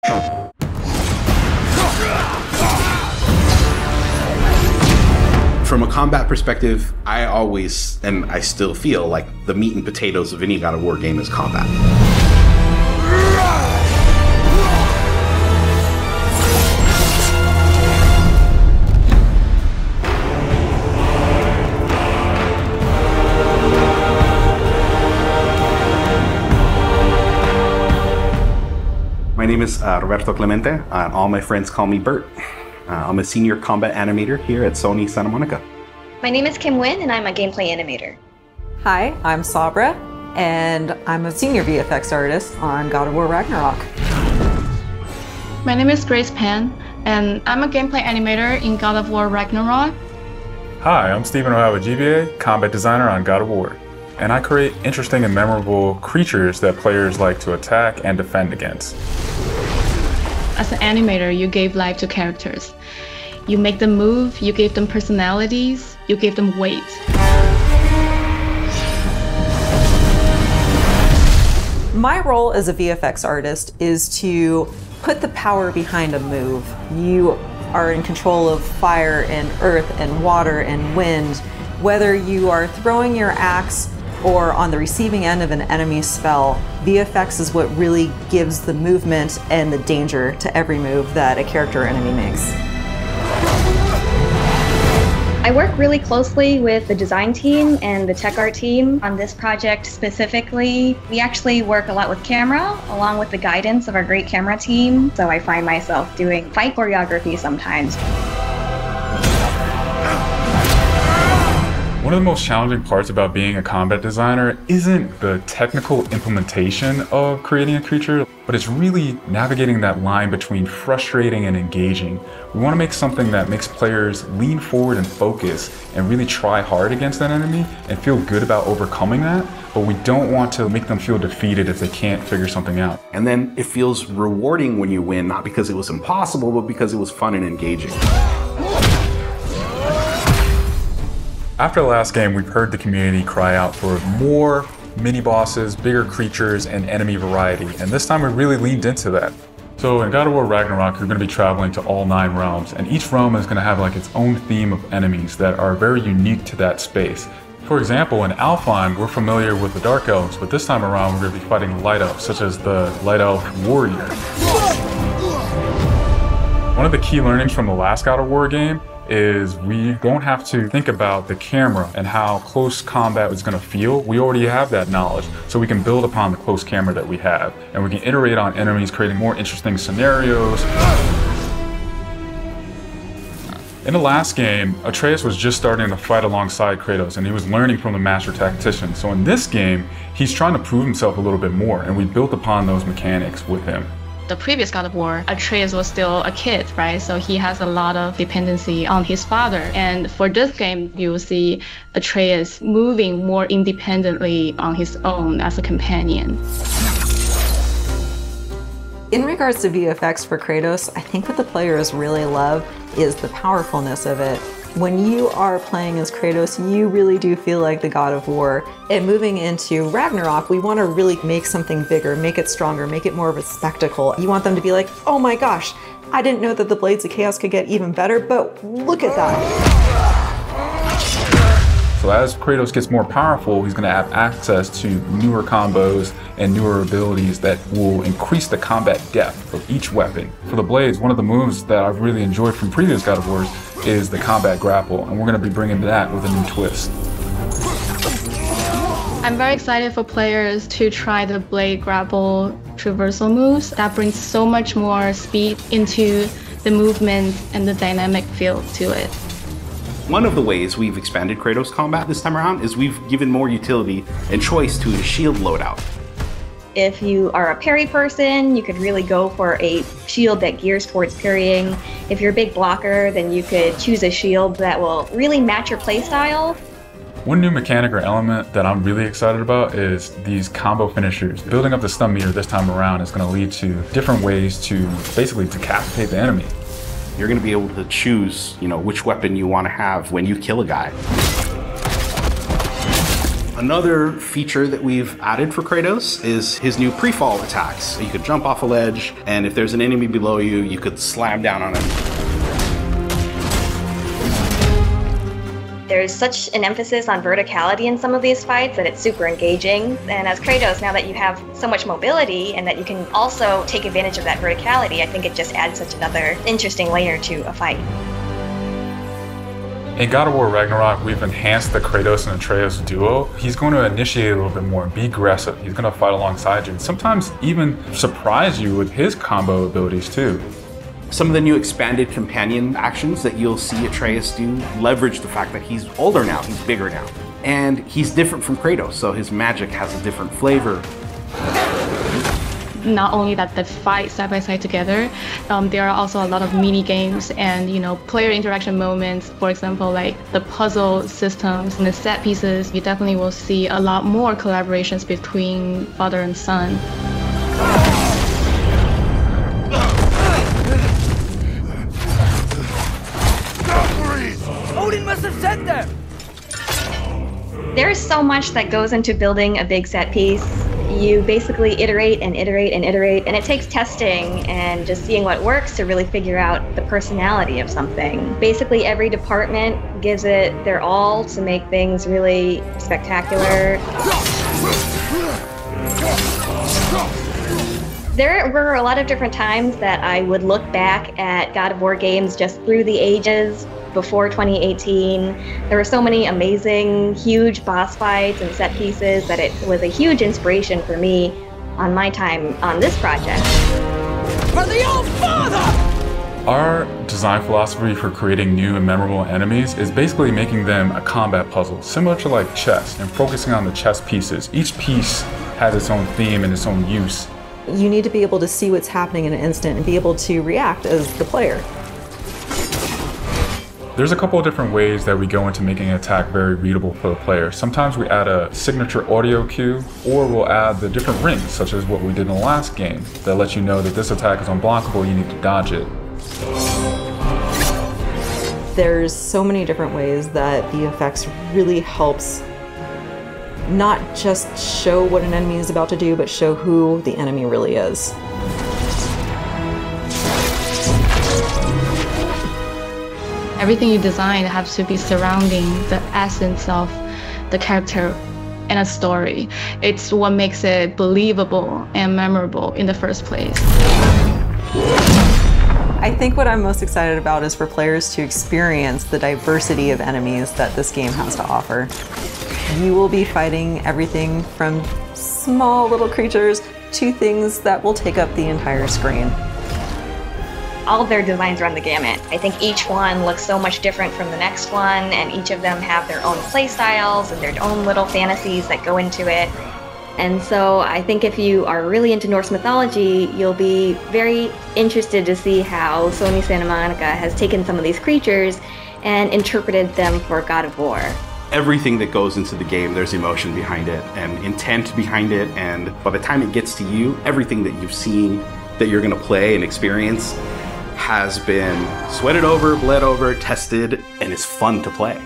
From a combat perspective, I always, and I still feel like the meat and potatoes of any God of War game is combat. My name is Roberto Clemente. All my friends call me Bert. I'm a senior combat animator here at Sony Santa Monica. My name is Kim Nguyen, and I'm a gameplay animator. Hi, I'm Sabra, and I'm a senior VFX artist on God of War Ragnarök. My name is Grace Pan, and I'm a gameplay animator in God of War Ragnarök. Hi, I'm Stephen O'Hara, GBA, combat designer on God of War. And I create interesting and memorable creatures that players like to attack and defend against. As an animator, you gave life to characters. You make them move, you give them personalities, you give them weight. My role as a VFX artist is to put the power behind a move. You are in control of fire and earth and water and wind. Whether you are throwing your axe or on the receiving end of an enemy spell, VFX is what really gives the movement and the danger to every move that a character or enemy makes. I work really closely with the design team and the tech art team on this project specifically. We actually work a lot with camera, along with the guidance of our great camera team, so I find myself doing fight choreography sometimes. One of the most challenging parts about being a combat designer isn't the technical implementation of creating a creature, but it's really navigating that line between frustrating and engaging. We want to make something that makes players lean forward and focus and really try hard against that enemy and feel good about overcoming that, but we don't want to make them feel defeated if they can't figure something out. And then it feels rewarding when you win, not because it was impossible, but because it was fun and engaging. After the last game, we've heard the community cry out for more mini-bosses, bigger creatures, and enemy variety, and this time we really leaned into that. So in God of War Ragnarök, you're going to be traveling to all 9 realms, and each realm is going to have like its own theme of enemies that are very unique to that space. For example, in Alfheim, we're familiar with the Dark Elves, but this time around we're going to be fighting Light Elves, such as the Light Elf Warrior. One of the key learnings from the last God of War game is we don't have to think about the camera and how close combat is going to feel. We already have that knowledge, so we can build upon the close camera that we have, and we can iterate on enemies, creating more interesting scenarios. In the last game, Atreus was just starting to fight alongside Kratos, and he was learning from the master tactician. So in this game, he's trying to prove himself a little bit more, and we built upon those mechanics with him. The previous God of War, Atreus was still a kid, right? So he has a lot of dependency on his father. And for this game, you'll see Atreus moving more independently on his own as a companion. In regards to VFX for Kratos, I think what the players really love is the powerfulness of it. When you are playing as Kratos, you really do feel like the God of War. And moving into Ragnarok, we want to really make something bigger, make it stronger, make it more of a spectacle. You want them to be like, oh my gosh, I didn't know that the Blades of Chaos could get even better, but look at that. So as Kratos gets more powerful, he's going to have access to newer combos and newer abilities that will increase the combat depth of each weapon. For the Blades, one of the moves that I've really enjoyed from previous God of Wars is the combat grapple, and we're going to be bringing that with a new twist. I'm very excited for players to try the blade grapple traversal moves. That brings so much more speed into the movement and the dynamic feel to it. One of the ways we've expanded Kratos combat this time around is we've given more utility and choice to his shield loadout. If you are a parry person, you could really go for a shield that gears towards parrying. If you're a big blocker, then you could choose a shield that will really match your playstyle. One new mechanic or element that I'm really excited about is these combo finishers. Building up the stun meter this time around is going to lead to different ways to basically decapitate the enemy. You're going to be able to choose, which weapon you want to have when you kill a guy. Another feature that we've added for Kratos is his new pre-fall attacks. You could jump off a ledge, and if there's an enemy below you, you could slam down on him. There's such an emphasis on verticality in some of these fights that it's super engaging. And as Kratos, now that you have so much mobility and that you can also take advantage of that verticality, I think it just adds such another interesting layer to a fight. In God of War Ragnarok, we've enhanced the Kratos and Atreus duo. He's going to initiate a little bit more, be aggressive. He's going to fight alongside you, and sometimes even surprise you with his combo abilities too. Some of the new expanded companion actions that you'll see Atreus do leverage the fact that he's older now, he's bigger now. And he's different from Kratos, so his magic has a different flavor. Not only that they fight side by side together, there are also a lot of mini games and player interaction moments. For example, like the puzzle systems and the set pieces. You definitely will see a lot more collaborations between father and son. Odin must have sent them! There's so much that goes into building a big set piece. You basically iterate and iterate and iterate, and it takes testing and just seeing what works to really figure out the personality of something. Basically, every department gives it their all to make things really spectacular. There were a lot of different times that I would look back at God of War games just through the ages. Before 2018, there were so many amazing, huge boss fights and set pieces that it was a huge inspiration for me on my time on this project. For the old father! Our design philosophy for creating new and memorable enemies is basically making them a combat puzzle, similar to like chess, and focusing on the chess pieces. Each piece has its own theme and its own use. You need to be able to see what's happening in an instant and be able to react as the player. There's a couple of different ways that we go into making an attack very readable for the player. Sometimes we add a signature audio cue, or we'll add the different rings, such as what we did in the last game, that lets you know that this attack is unblockable, you need to dodge it. There's so many different ways that VFX really helps not just show what an enemy is about to do, but show who the enemy really is. Everything you design has to be surrounding the essence of the character and a story. It's what makes it believable and memorable in the first place. I think what I'm most excited about is for players to experience the diversity of enemies that this game has to offer. You will be fighting everything from small little creatures to things that will take up the entire screen. All of their designs run the gamut. I think each one looks so much different from the next one, and each of them have their own play styles and their own little fantasies that go into it. And so I think if you are really into Norse mythology, you'll be very interested to see how Sony Santa Monica has taken some of these creatures and interpreted them for God of War. Everything that goes into the game, there's emotion behind it and intent behind it, and by the time it gets to you, everything that you've seen that you're going to play and experience has been sweated over, bled over, tested, and is fun to play.